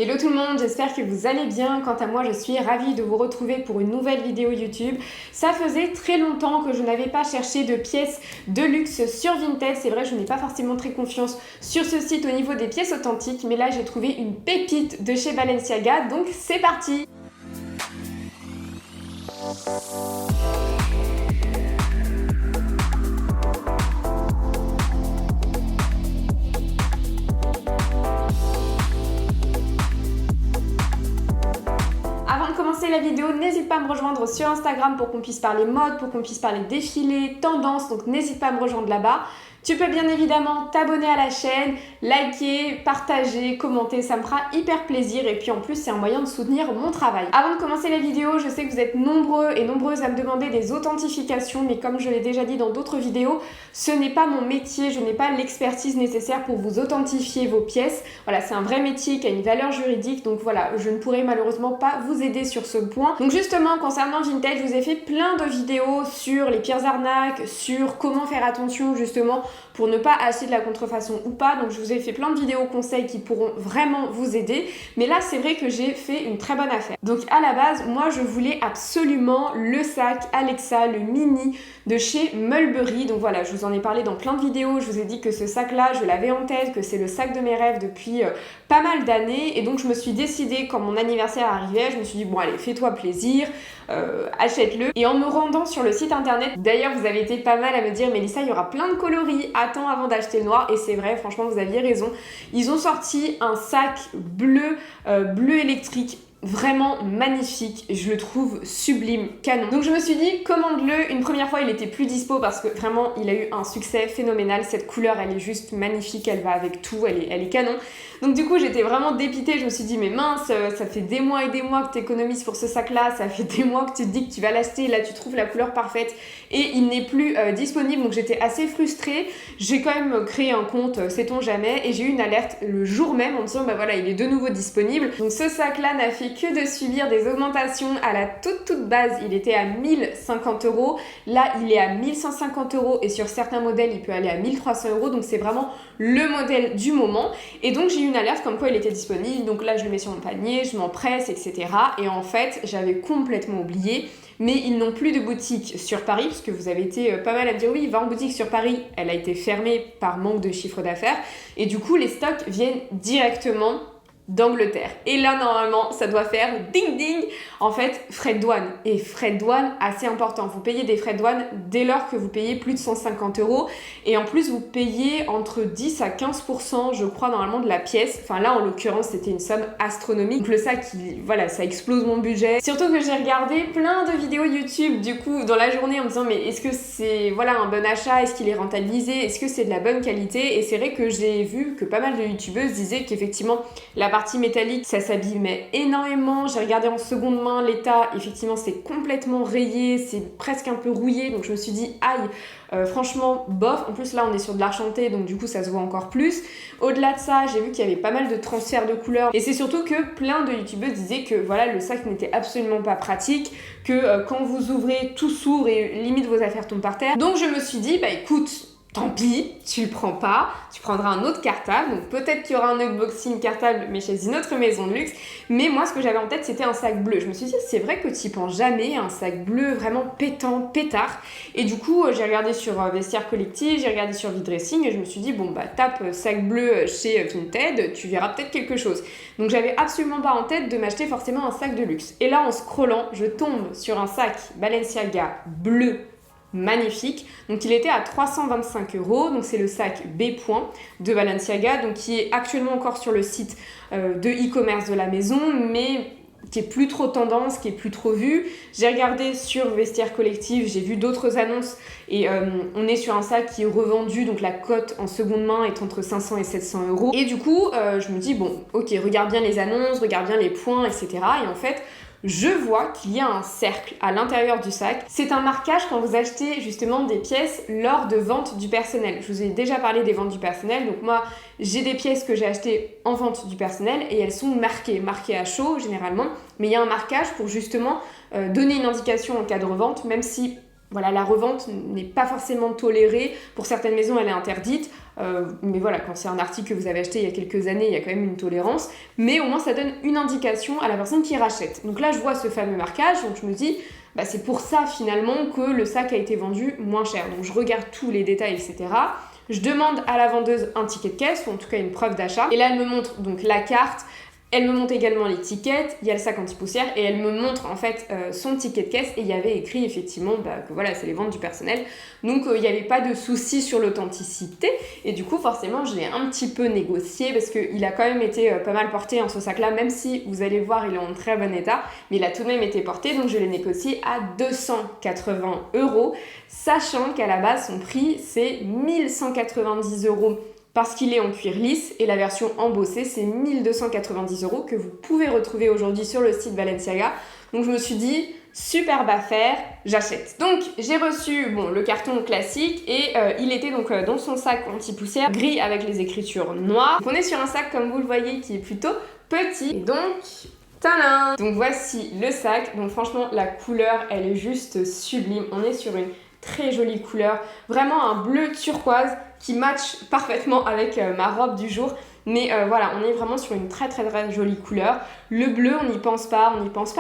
Hello tout le monde, j'espère que vous allez bien. Quant à moi, je suis ravie de vous retrouver pour une nouvelle vidéo YouTube. Ça faisait très longtemps que je n'avais pas cherché de pièces de luxe sur Vinted. C'est vrai, je n'ai pas forcément très confiance sur ce site au niveau des pièces authentiques, mais là j'ai trouvé une pépite de chez Balenciaga, donc c'est parti! Avant de commencer la vidéo, n'hésite pas à me rejoindre sur Instagram pour qu'on puisse parler mode, pour qu'on puisse parler défilé, tendance, donc n'hésite pas à me rejoindre là-bas. Tu peux bien évidemment t'abonner à la chaîne, liker, partager, commenter, ça me fera hyper plaisir et puis en plus c'est un moyen de soutenir mon travail. Avant de commencer la vidéo, je sais que vous êtes nombreux et nombreuses à me demander des authentifications, mais comme je l'ai déjà dit dans d'autres vidéos, ce n'est pas mon métier, je n'ai pas l'expertise nécessaire pour vous authentifier vos pièces. Voilà, c'est un vrai métier qui a une valeur juridique, donc voilà, je ne pourrai malheureusement pas vous aider sur ce point. Donc justement, concernant Vinted, je vous ai fait plein de vidéos sur les pires arnaques, sur comment faire attention justement pour ne pas acheter de la contrefaçon ou pas. Donc je vous ai fait plein de vidéos conseils qui pourront vraiment vous aider. Mais là, c'est vrai que j'ai fait une très bonne affaire. Donc à la base, moi je voulais absolument le sac Alexa, le mini de chez Mulberry. Donc voilà, je vous en ai parlé dans plein de vidéos. Je vous ai dit que ce sac-là, je l'avais en tête, que c'est le sac de mes rêves depuis pas mal d'années. Et donc je me suis décidée, quand mon anniversaire arrivait, je me suis dit bon allez, fais-toi plaisir, achète-le. Et en me rendant sur le site internet, d'ailleurs vous avez été pas mal à me dire Mélissa, il y aura plein de coloris, attends avant d'acheter le noir. Et c'est vrai, franchement vous aviez raison. Ils ont sorti un sac bleu, bleu électrique, vraiment magnifique, je le trouve sublime, canon. Donc je me suis dit, commande-le. Une première fois il était plus dispo parce que vraiment il a eu un succès phénoménal. Cette couleur elle est juste magnifique, elle va avec tout, elle est canon. Donc du coup j'étais vraiment dépitée, je me suis dit mais mince, ça fait des mois et des mois que tu économises pour ce sac là, ça fait des mois que tu te dis que tu vas l'acheter, là tu trouves la couleur parfaite et il n'est plus disponible. Donc j'étais assez frustrée, j'ai quand même créé un compte, sait-on jamais, et j'ai eu une alerte le jour même en me disant bah voilà il est de nouveau disponible. Donc ce sac là n'a fait que de subir des augmentations. À la toute base il était à 1050 €, là il est à 1150 € et sur certains modèles il peut aller à 1300 €. Donc c'est vraiment le modèle du moment et donc j'ai eu une alerte comme quoi il était disponible. Donc là je le mets sur mon panier, je m'empresse, etc. Et en fait j'avais complètement oublié. Mais ils n'ont plus de boutique sur Paris, parce que vous avez été pas mal à me dire oui, va en boutique sur Paris. Elle a été fermée par manque de chiffre d'affaires. Et du coup, les stocks viennent directement d'Angleterre. Et là, normalement, ça doit faire ding ding. En fait, frais de douane. Et frais de douane assez important. Vous payez des frais de douane dès lors que vous payez plus de 150 €. Et en plus, vous payez entre 10 à 15%, je crois, normalement, de la pièce. Enfin, là, en l'occurrence, c'était une somme astronomique. Donc, le sac, voilà, ça explose mon budget. Surtout que j'ai regardé plein de vidéos YouTube, du coup, dans la journée, en me disant, mais est-ce que c'est, voilà, un bon achat? Est-ce qu'il est rentabilisé? Est-ce que c'est de la bonne qualité? Et c'est vrai que j'ai vu que pas mal de youtubeuses disaient qu'effectivement, la partie métallique, ça s'abîmait énormément. J'ai regardé en seconde main l'état, effectivement c'est complètement rayé, c'est presque un peu rouillé, donc je me suis dit aïe, franchement bof. En plus là on est sur de l'argenté, donc du coup ça se voit encore plus. Au-delà de ça, j'ai vu qu'il y avait pas mal de transferts de couleurs et c'est surtout que plein de youtubeuses disaient que voilà, le sac n'était absolument pas pratique, que quand vous ouvrez tout s'ouvre et limite vos affaires tombent par terre. Donc je me suis dit bah écoute, tant pis, tu le prends pas, tu prendras un autre cartable, donc peut-être qu'il y aura un unboxing cartable mais chez une autre maison de luxe. Mais moi ce que j'avais en tête c'était un sac bleu. Je me suis dit c'est vrai que tu y penses jamais, un sac bleu vraiment pétant, pétard. Et du coup j'ai regardé sur Vestiaire Collectif, j'ai regardé sur V-Dressing et je me suis dit bon bah tape sac bleu chez Vinted, tu verras peut-être quelque chose. Donc j'avais absolument pas en tête de m'acheter forcément un sac de luxe. Et là en scrollant, je tombe sur un sac Balenciaga bleu magnifique. Donc il était à 325 €, donc c'est le sac B. de Balenciaga, donc qui est actuellement encore sur le site de e-commerce de la maison, mais qui est plus trop tendance, qui est plus trop vu. J'ai regardé sur Vestiaire Collectif, j'ai vu d'autres annonces et on est sur un sac qui est revendu, donc la cote en seconde main est entre 500 et 700 €. Et du coup, je me dis bon, ok, regarde bien les annonces, regarde bien les points, etc. Et en fait, je vois qu'il y a un cercle à l'intérieur du sac. C'est un marquage quand vous achetez justement des pièces lors de vente du personnel. Je vous ai déjà parlé des ventes du personnel, donc moi j'ai des pièces que j'ai achetées en vente du personnel et elles sont marquées à chaud généralement, mais il y a un marquage pour justement donner une indication en cas de revente, même si voilà, la revente n'est pas forcément tolérée. Pour certaines maisons, elle est interdite. Mais voilà, quand c'est un article que vous avez acheté il y a quelques années, il y a quand même une tolérance. Mais au moins, ça donne une indication à la personne qui rachète. Donc là, je vois ce fameux marquage, donc je me dis, bah, c'est pour ça finalement que le sac a été vendu moins cher. Donc je regarde tous les détails, etc. Je demande à la vendeuse un ticket de caisse, ou en tout cas une preuve d'achat. Et là, elle me montre donc la carte. Elle me montre également l'étiquette, il y a le sac anti-poussière et elle me montre en fait son ticket de caisse et il y avait écrit effectivement que voilà, c'est les ventes du personnel. Donc il n'y avait pas de souci sur l'authenticité et du coup forcément je l'ai un petit peu négocié parce qu'il a quand même été pas mal porté ce sac-là, même si vous allez voir il est en très bon état, mais il a tout de même été porté, donc je l'ai négocié à 280 €, sachant qu'à la base son prix c'est 1190 € parce qu'il est en cuir lisse et la version embossée c'est 1290 € que vous pouvez retrouver aujourd'hui sur le site Balenciaga. Donc je me suis dit superbe affaire, j'achète. Donc j'ai reçu le carton classique et il était donc dans son sac anti-poussière gris avec les écritures noires. Donc on est sur un sac comme vous le voyez qui est plutôt petit et donc tadam! Donc voici le sac. Donc franchement la couleur elle est juste sublime. On est sur une très jolie couleur, vraiment un bleu turquoise qui match parfaitement avec ma robe du jour. Mais voilà, on est vraiment sur une très jolie couleur. Le bleu, on n'y pense pas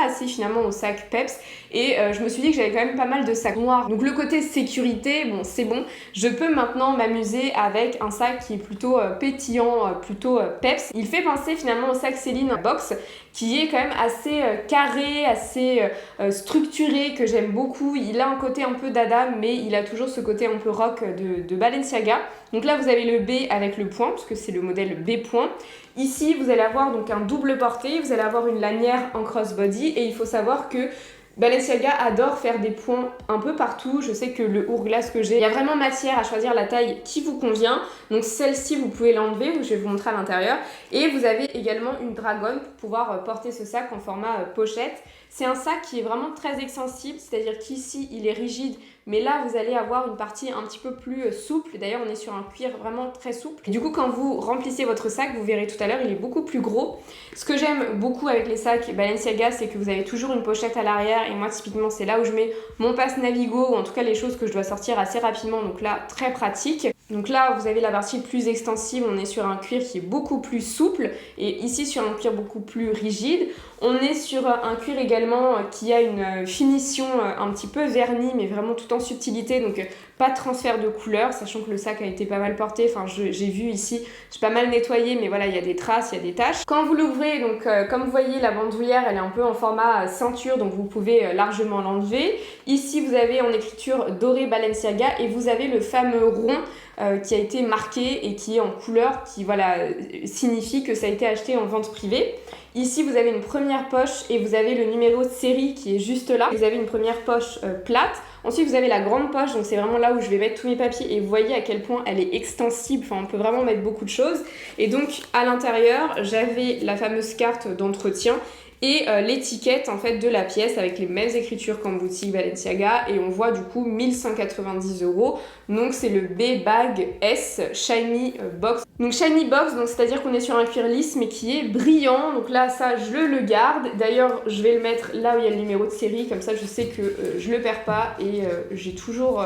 assez finalement au sac Peps. Et je me suis dit que j'avais quand même pas mal de sacs noirs. Donc le côté sécurité, bon c'est bon. Je peux maintenant m'amuser avec un sac qui est plutôt pétillant, plutôt Peps. Il fait penser finalement au sac Céline Box, qui est quand même assez carré, assez structuré, que j'aime beaucoup. Il a un côté un peu dada, mais il a toujours ce côté un peu rock de Balenciaga. Donc là vous avez le B avec le point, parce que c'est le modèle B point. Ici vous allez avoir donc un double porté, vous allez avoir une lanière en crossbody et il faut savoir que Balenciaga adore faire des points un peu partout. Je sais que le hourglass que j'ai, il y a vraiment matière à choisir la taille qui vous convient. Donc celle-ci, vous pouvez l'enlever, je vais vous montrer à l'intérieur. Et vous avez également une dragonne pour pouvoir porter ce sac en format pochette. C'est un sac qui est vraiment très extensible, c'est-à-dire qu'ici, il est rigide, mais là, vous allez avoir une partie un petit peu plus souple. D'ailleurs, on est sur un cuir vraiment très souple. Et du coup, quand vous remplissez votre sac, vous verrez tout à l'heure, il est beaucoup plus gros. Ce que j'aime beaucoup avec les sacs Balenciaga, c'est que vous avez toujours une pochette à l'arrière. Et moi, typiquement, c'est là où je mets mon passe Navigo, ou en tout cas les choses que je dois sortir assez rapidement. Donc là, très pratique. Donc là, vous avez la partie plus extensible. On est sur un cuir qui est beaucoup plus souple. Et ici, sur un cuir beaucoup plus rigide. On est sur un cuir également qui a une finition un petit peu vernie, mais vraiment tout en subtilité, donc pas de transfert de couleur, sachant que le sac a été pas mal porté. Enfin, j'ai vu ici, j'ai pas mal nettoyé, mais voilà, il y a des traces, il y a des taches. Quand vous l'ouvrez, donc comme vous voyez, la bandoulière, elle est un peu en format ceinture, donc vous pouvez largement l'enlever. Ici, vous avez en écriture doré Balenciaga et vous avez le fameux rond qui a été marqué et qui est en couleur, qui voilà, signifie que ça a été acheté en vente privée. Ici, vous avez une première poche et vous avez le numéro de série qui est juste là. Vous avez une première poche plate. Ensuite, vous avez la grande poche, donc c'est vraiment là où je vais mettre tous mes papiers et vous voyez à quel point elle est extensible. Enfin, on peut vraiment mettre beaucoup de choses. Et donc, à l'intérieur, j'avais la fameuse carte d'entretien et l'étiquette en fait de la pièce avec les mêmes écritures qu'en boutique Balenciaga et on voit du coup 1190 €. Donc c'est le B-Bag S Shiny Box. Donc Shiny Box, donc c'est-à-dire qu'on est sur un cuir lisse mais qui est brillant. Donc là ça je le garde. D'ailleurs je vais le mettre là où il y a le numéro de série, comme ça je sais que je le perds pas et j'ai toujours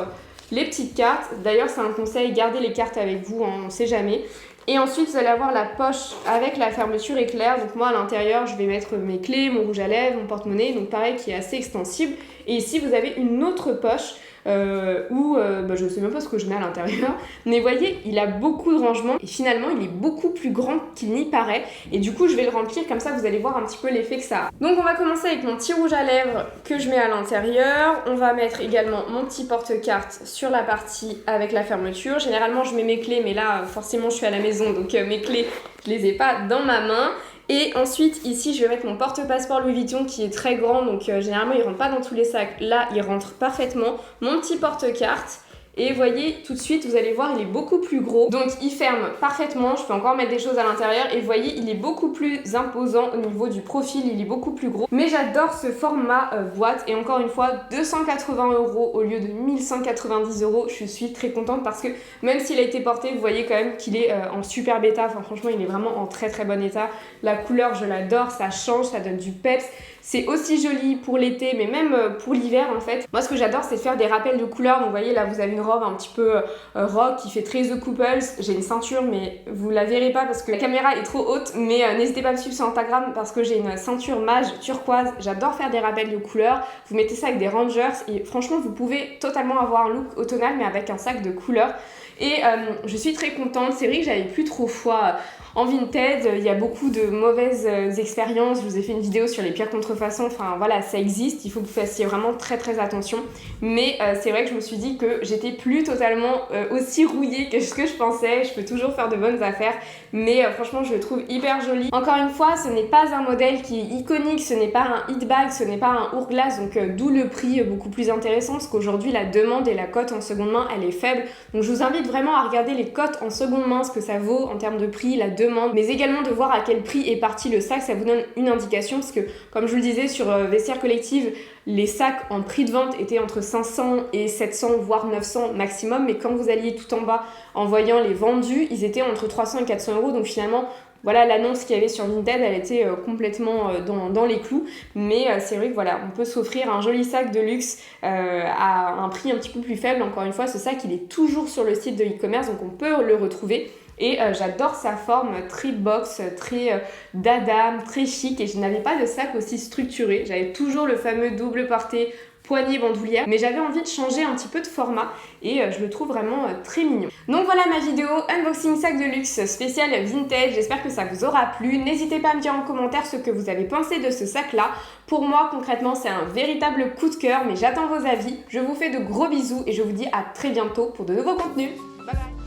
les petites cartes. D'ailleurs c'est un conseil, gardez les cartes avec vous, hein, on sait jamais. Et ensuite, vous allez avoir la poche avec la fermeture éclair. Donc moi, à l'intérieur, je vais mettre mes clés, mon rouge à lèvres, mon porte-monnaie. Donc pareil, qui est assez extensible. Et ici, vous avez une autre poche où je ne sais même pas ce que je mets à l'intérieur. Mais voyez, il a beaucoup de rangement. Et finalement, il est beaucoup plus grand qu'il n'y paraît. Et du coup, je vais le remplir. Comme ça, vous allez voir un petit peu l'effet que ça a. Donc on va commencer avec mon petit rouge à lèvres que je mets à l'intérieur. On va mettre également mon petit porte-carte sur la partie avec la fermeture. Généralement, je mets mes clés. Mais là, forcément, je suis à la maison. Donc mes clés, je les ai pas dans ma main. Et ensuite, ici, je vais mettre mon porte-passeport Louis Vuitton qui est très grand. Donc généralement, il rentre pas dans tous les sacs. Là, il rentre parfaitement. Mon petit porte-carte. Et voyez, tout de suite, vous allez voir, il est beaucoup plus gros. Donc, il ferme parfaitement. Je peux encore mettre des choses à l'intérieur. Et vous voyez, il est beaucoup plus imposant au niveau du profil. Il est beaucoup plus gros. Mais j'adore ce format boîte. Et encore une fois, 280 € au lieu de 1190 €. Je suis très contente parce que même s'il a été porté, vous voyez quand même qu'il est en superbe état. Enfin, franchement, il est vraiment en très bon état. La couleur, je l'adore. Ça change, ça donne du peps. C'est aussi joli pour l'été, mais même pour l'hiver en fait. Moi, ce que j'adore, c'est faire des rappels de couleurs. Donc, vous voyez, là, vous avez une robe un petit peu rock qui fait très The Couples. J'ai une ceinture mais vous la verrez pas parce que la caméra est trop haute, mais n'hésitez pas à me suivre sur Instagram parce que j'ai une ceinture mage turquoise. J'adore faire des rappels de couleurs. Vous mettez ça avec des Rangers et franchement vous pouvez totalement avoir un look automnal mais avec un sac de couleurs. Et je suis très contente. C'est vrai que j'avais plus trop foi en Vinted. Il y a beaucoup de mauvaises expériences. Je vous ai fait une vidéo sur les pires contrefaçons. Enfin voilà, ça existe. Il faut que vous fassiez vraiment très attention. Mais c'est vrai que je me suis dit que j'étais plus totalement aussi rouillée que ce que je pensais. Je peux toujours faire de bonnes affaires. Mais franchement, je le trouve hyper joli. Encore une fois, ce n'est pas un modèle qui est iconique. Ce n'est pas un hit bag. Ce n'est pas un hourglass. Donc d'où le prix beaucoup plus intéressant. Parce qu'aujourd'hui, la demande et la cote en seconde main, elle est faible. Donc je vous invite vraiment à regarder les cotes en seconde main, ce que ça vaut en termes de prix, la demande, mais également de voir à quel prix est parti le sac. Ça vous donne une indication parce que, comme je vous le disais, sur Vestiaire Collective, les sacs en prix de vente étaient entre 500 et 700 voire 900 maximum, mais quand vous alliez tout en bas en voyant les vendus, ils étaient entre 300 et 400 euros. Donc finalement, voilà, l'annonce qu'il y avait sur Vinted, elle était complètement dans les clous. Mais c'est vrai que voilà, on peut s'offrir un joli sac de luxe à un prix un petit peu plus faible. Encore une fois, ce sac, il est toujours sur le site de e-commerce, donc on peut le retrouver. Et j'adore sa forme très box, très dada, très chic. Et je n'avais pas de sac aussi structuré. J'avais toujours le fameux double porté poignée bandoulière, mais j'avais envie de changer un petit peu de format et je le trouve vraiment très mignon. Donc voilà ma vidéo unboxing sac de luxe spécial vintage, j'espère que ça vous aura plu. N'hésitez pas à me dire en commentaire ce que vous avez pensé de ce sac là. Pour moi concrètement c'est un véritable coup de cœur, mais j'attends vos avis. Je vous fais de gros bisous et je vous dis à très bientôt pour de nouveaux contenus. Bye bye.